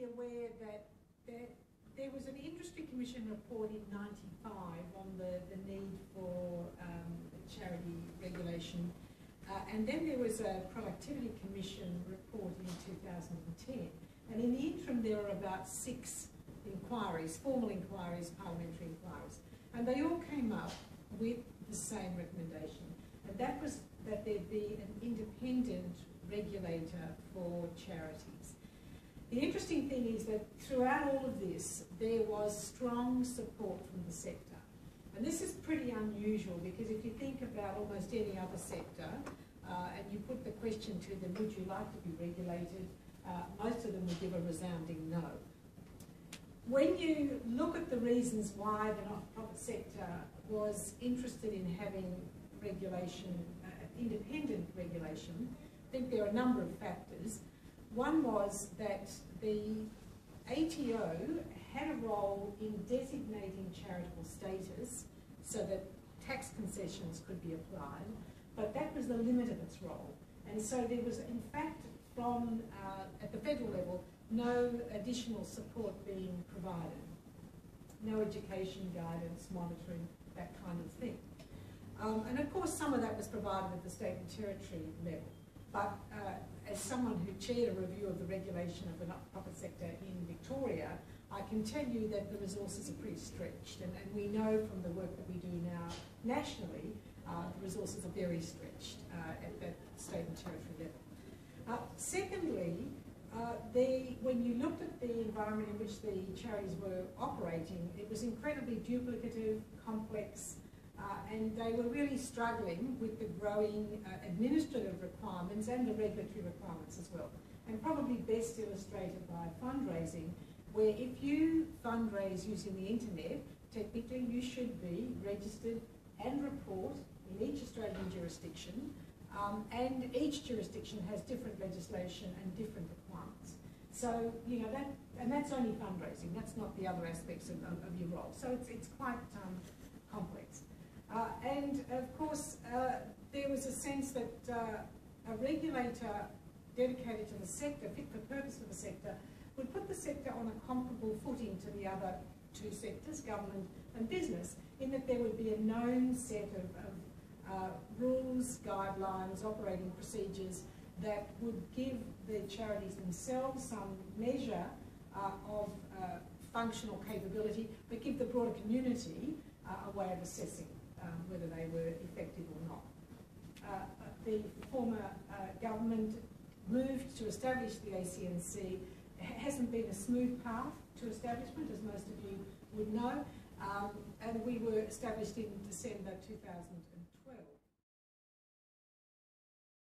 be aware that there was an Industry Commission report in '95 on the need for charity regulation, and then there was a Productivity Commission report in 2010. And in the interim, there were about 6 inquiries, formal inquiries, parliamentary inquiries, and they all came up with the same recommendation, and that was that there be an independent regulator for charities. The interesting thing is that throughout all of this, there was strong support from the sector. And this is pretty unusual because if you think about almost any other sector, and you put the question to them, would you like to be regulated? Most of them would give a resounding no. When you look at the reasons why the not-for-profit sector was interested in having regulation, independent regulation, I think there are a number of factors. One was that the ATO had a role in designating charitable status so that tax concessions could be applied, but that was the limit of its role. And so there was, in fact, from at the federal level, no additional support being provided. No education, guidance, monitoring, that kind of thing. And of course, some of that was provided at the state and territory level. But as someone who chaired a review of the regulation of the not-for-profit sector in Victoria, I can tell you that the resources are pretty stretched. And we know from the work that we do now nationally, the resources are very stretched at that state and territory level. Secondly, when you looked at the environment in which the charities were operating, it was incredibly duplicative, complex, and they were really struggling with the growing administrative requirements and the regulatory requirements as well. And probably best illustrated by fundraising, where if you fundraise using the internet, technically you should be registered and report in each Australian jurisdiction, and each jurisdiction has different legislation and different requirements. So, you know, that's only fundraising, that's not the other aspects of your role. So it's quite complex. And of course, there was a sense that a regulator dedicated to the sector, fit for purpose for the sector, would put the sector on a comparable footing to the other 2 sectors, government and business, in that there would be a known set of rules, guidelines, operating procedures that would give the charities themselves some measure of functional capability, but give the broader community a way of assessing whether they were effective or not. The former government moved to establish the ACNC. It hasn't been a smooth path to establishment, as most of you would know, and we were established in December 2009.